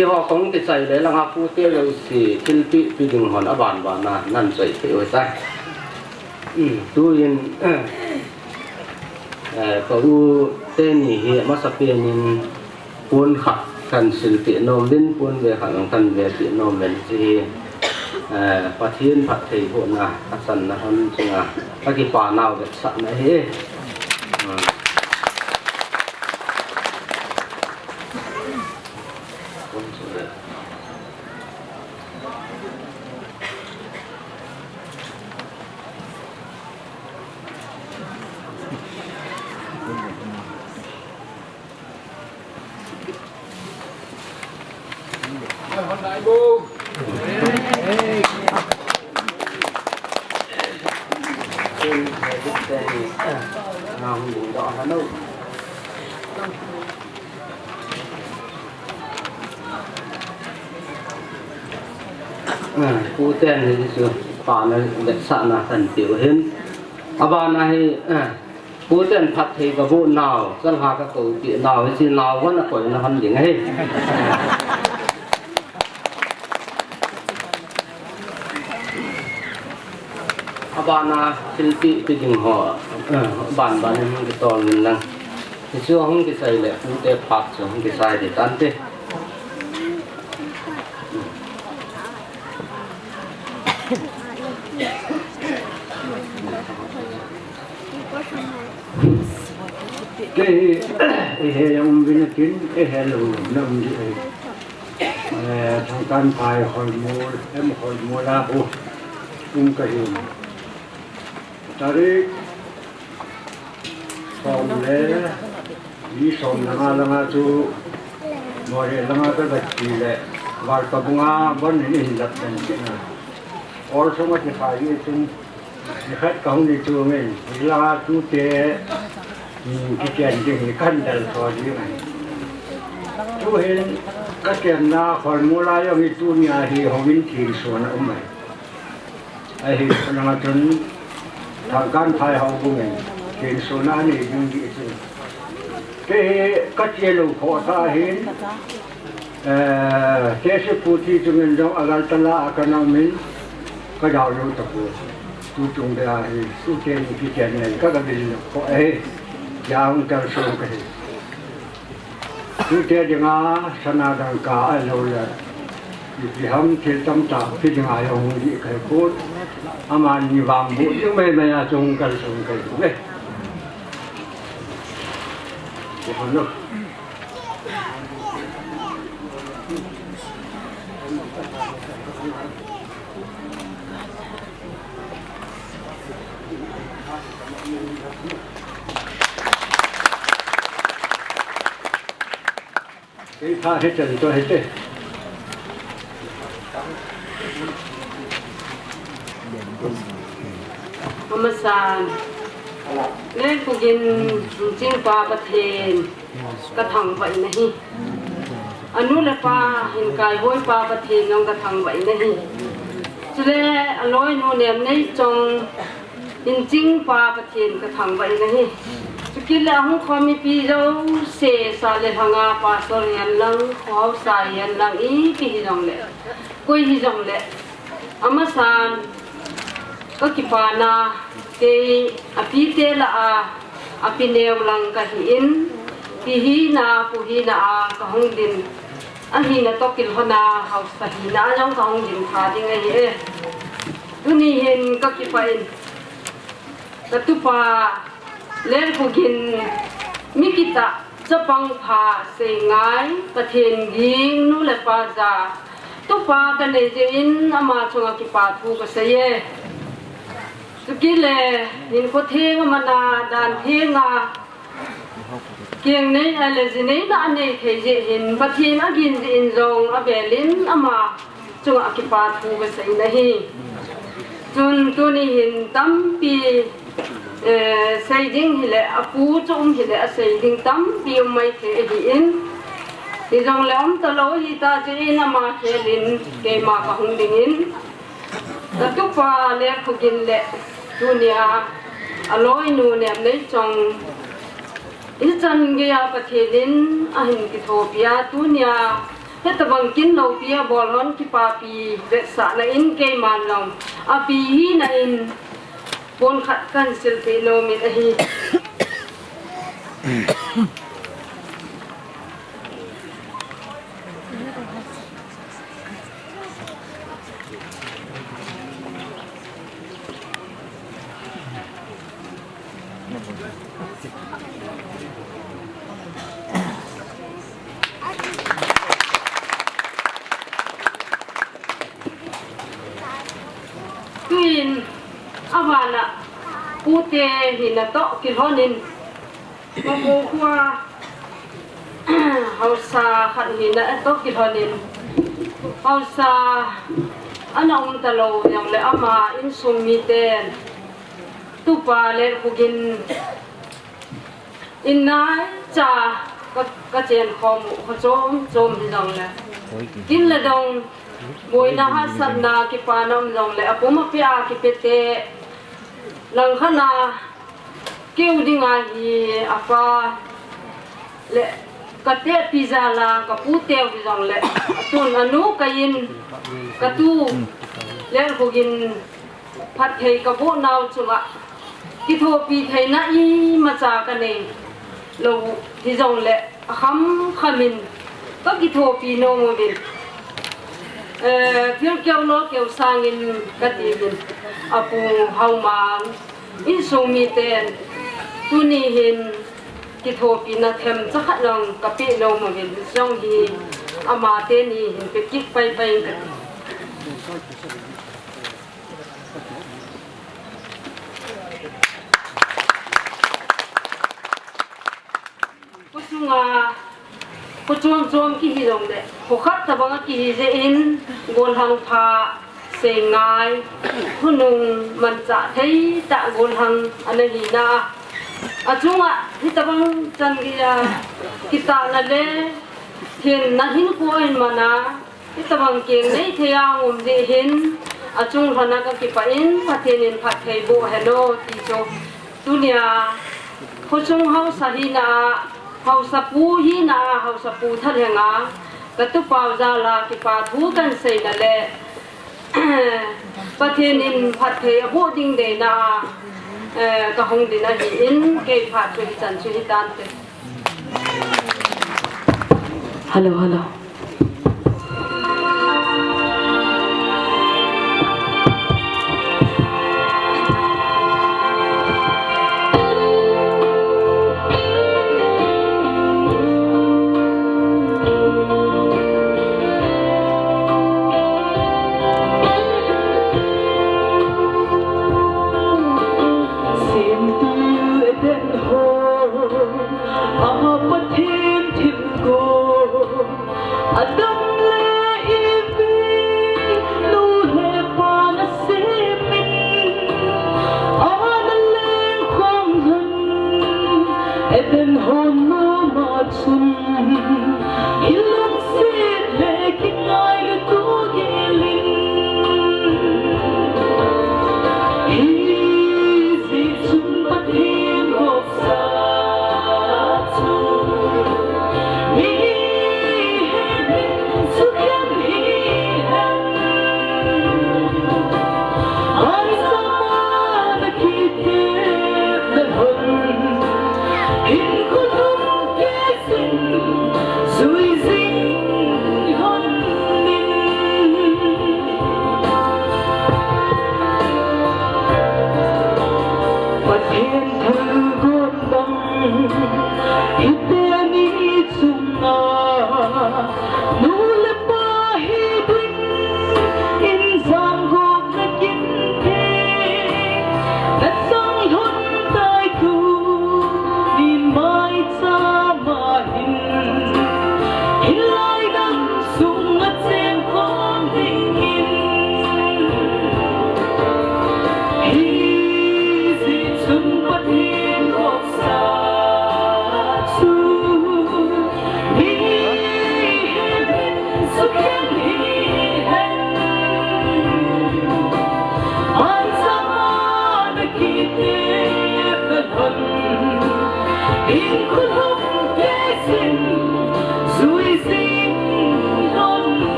Speaker 11: ที่họ không cái chạy đấy là họ phụ tiêu rồi thì kinh phí bị đừng hòn ở bản là năn chạy thì ở tay tôi yên có u tên hiện mà sắp hiện buôn khát cần sự tiện nôm đến buôn về hàng cần về tiện nôm mình thì phát thiên phát thầy buôn à phát sẵn là hơn chừng à các cái quả nào được sẵn đấy hết
Speaker 5: đại bu
Speaker 11: cụ tên thì chứ bạn này đẹp sẵn là thần tiểu hiến bạn này cụ tên thật thì có vụ nào dân hà các cầu tiện nào hay xin nào vẫn là khỏi là hẳn gì ngay bạn xin tị cái dừng họ bạn em cái to lên năng thì chưa không cái sai lệ cụ tên phạt chưa không cái sai để tan thế
Speaker 5: cái hệ ông bên kín cái hệ lù nằm gì thằng can phải hỏi mua em hỏi mua la bu cái gì ta đi xong lẽ đi xong là nga chú ngồi là nga cái vật gì lẽ và tập nga vẫn hình lập thành cái nào ở trong cái phải như chúng khách công đi chùa mình là chú tế cái chuyện gì khăn đần thôi như này chú hiện các chuyện là còn mua lại ông chú nhà thì họ vinh thì số nó ông mày ai thì nó chân thằng can phải họ của mình thì số nó này như vậy chứ cái các chuyện lục họ ta hiện cái sự phụ thị chúng mình trong agal tala cái nào mình cái đạo lưu tập của chú chúng ta thì chú chuyện cái chuyện này các cái điều họ ấy yang tersung ke itu dengan sanadang ka alola diham kirtam ta pi dengan ayong di kai put aman ni wang bu chung mai mai chung kal sung kai ne hono cái pha hết trần cho hết đấy
Speaker 12: mà sàn nên cũng nhìn trên qua bát thềm cái thằng vậy này anh nuôi là pa hình cài hôi pa bát thềm trong cái thằng vậy này cho nên lối nu niệm này trong in chính pa bát thiên cái thằng vậy này chứ kia là không có mi pi đâu xe sa lên hàng à pa soi yan lang khó sa yan lang ý cái gì dòng lệ quay gì dòng lệ ama san có kịp pa na cái api te là api neo lang cái in thì hi na pu hi na ka hong din a hi na to kil hona house sa hi na jong ka hong din tha ding ai e tu ni hin ka ki pa in ta tu pa ler pu gin mi kita chapang pha se ngai pathen ging nu le pa za tu pa ka nei je in ama chunga ki pa thu ka se ye tu ki le hin ko the ma na dan the nga kieng nei ale ji nei na nei the je hin pathin agin ji in zong a belin ama chunga ki pa thu ka se na hi chun tu ni hin tam pi xây ding hi le apu chom hi le xây ding tam pi mai the hi in thì dòng lắm ta lối hi ta chỉ na ma the lin ke ma ka hung ding in ta tu pa le khu gin le dunia aloi nu ne nei chong in chan ge ya pa the lin a hin ki thopia dunia he ta bang kin lo pia bol hon ki pa pi ve sa na in ke man long a pi hi na in bon khat kan sil pe no mi a hi tuin avana ute hina to kilhonin mabu kwa hausa khat hina to kilhonin hausa ana untalo yang le ama in sumi ten tupa le kugin inai cha ka chen khom kho chom hi dong le kin le dong boi na ha sat na ki pa nam dong le apoma pia ki pete lang khana keu dinga hi apa le ka te pizza la ka pu te hi dong le tun anu kain ka tu le kugin phat thei ka bo naw chunga ki tho pi thei na i ma cha ka nei lo hi dong le kham khamin ka ki tho pi no mo bin phiêu kêu nó kêu sang in cái gì bin apu hau mang in sung mi ten tu ni hin ki tho pi na them cha khat long ka pi no mo bin song hi ama te ni hin pe kik pai pai ka kusunga ko chom ki hi dong de ko khat ta bang ki hi je in gol hang pha se ngai hunung man cha thei ta gol hang ana hi na achunga hi ta bang chan gi ya ki ta na le thiên na hin ko in mana hi ta bang ke nei thea ngum je hin achung hana ka ki pa in pathen in phat thei bo hello ti cho dunia ko chung hau sa hi na hau sapu hi na hau sapu thalenga katu pau za la ki pa thu kan sei na le pathen in phat the abo ding de na ka hong din na hi in ke phat chu chan chu hi tan te hello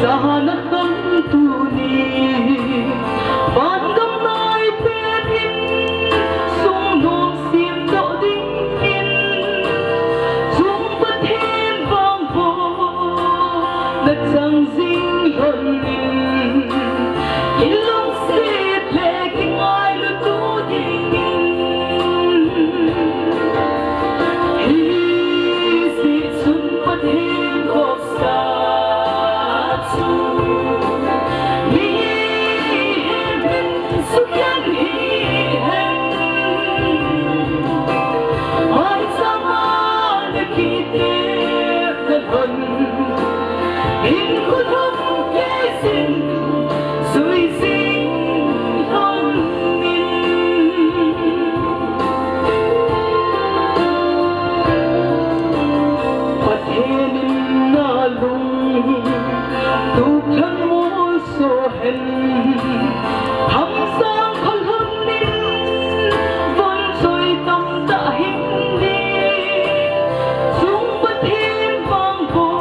Speaker 2: sana kham tu ni ban dam nai pen in sung nom sim do ding in sung pa thiên vang vô na chang ding hon in ilong se ple ki ngai lu tu ding in hi si sun pa thiên gok sa chu mi hen su kyan hi hen mai sama na ki te na hon in khu thum ke sin sui sin hon min pathenin na lung tu thân mô so hen ham sang khol hon nin von soi tâm ta hin đi sung pathen vang vô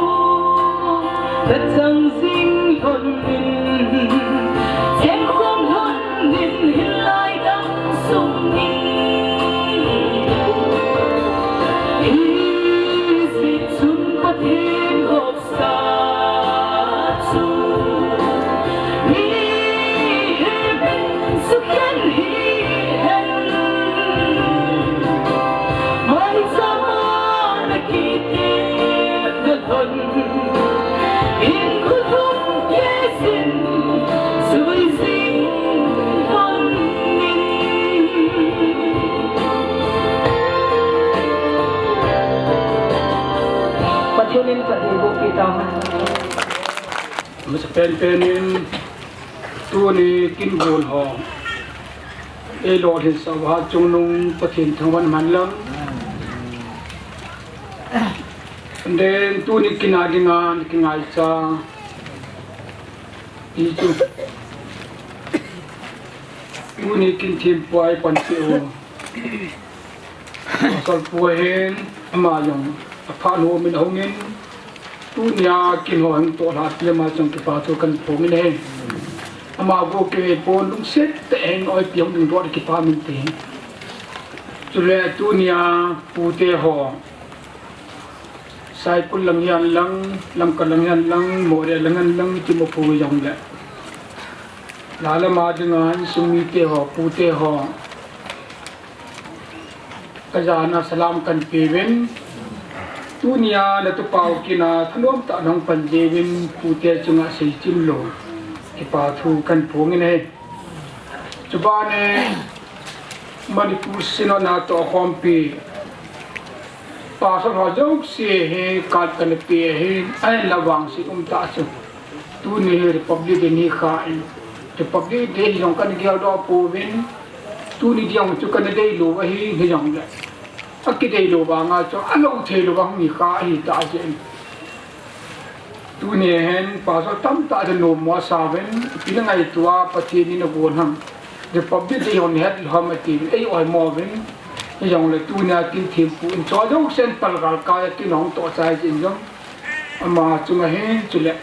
Speaker 2: đất sang dinh hon nin em không hon nin hin lai đắm sung nin hi si sun pathen gok sa chu mi hen su kyan hi hen mai sama na ki te na hon in khu thum ke sin sui sin hon nin
Speaker 4: pathenin pathe bo kitaมันจะเป็นตัวนี้กินโบนหอเอโลเห็นสวะจงลงประเทศทั้งวันมันแล้วเดินตัวนี้กินอะไรงานกินอะไรจ้าอีจุตัวนี้กินเทียมป่วยปันเสียวสอบป่วยเห็นมาอย่างพาโนมินหงเงินtu nya kin ho ang to la tle ma chong ki pa to kan phong ne ama go ke pon lung set te eng oi piong ding do ki pa min te tu le tu nya pu te ho sai kul lang yan lang ka lang yan lang mo re lang ti mo pu yong le la la ma ding an sumi te ho pu te ho ka jana salam kan pe wen dunia na tu pau kina thanom ta nong panjewin pute chunga sei chim lo ki pa thu kan phung ne chuba ne manipur sino na to khompi pa so ha jok se he kat kan pe he ai lawang si ta chu tu ne republic ni kha republic de jong kan gya do po win tu ni diang chu kan de lo wa hi he jong le akki dei lo ba nga cho along the lo bang ni kha hi ta jen tu ne hen pa so tam ta de no mo sa ven pina ngai tua pati ni na gon ham de public de on het ham ti ei oi mo ven ni jong le tu na kin thim pu in cho jong sen pal gal ka ti nong to sai jin jong ama chu ma hen chu le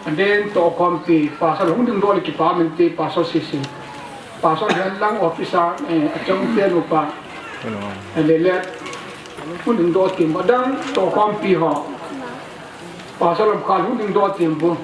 Speaker 4: and then to kom pi pa so long ding do le ki pa min ti pa so si si pa so hen lang officer chong pe lo pa le le kun ding do tim badang to kom pi ho pa so lam kha lu ding do tim bu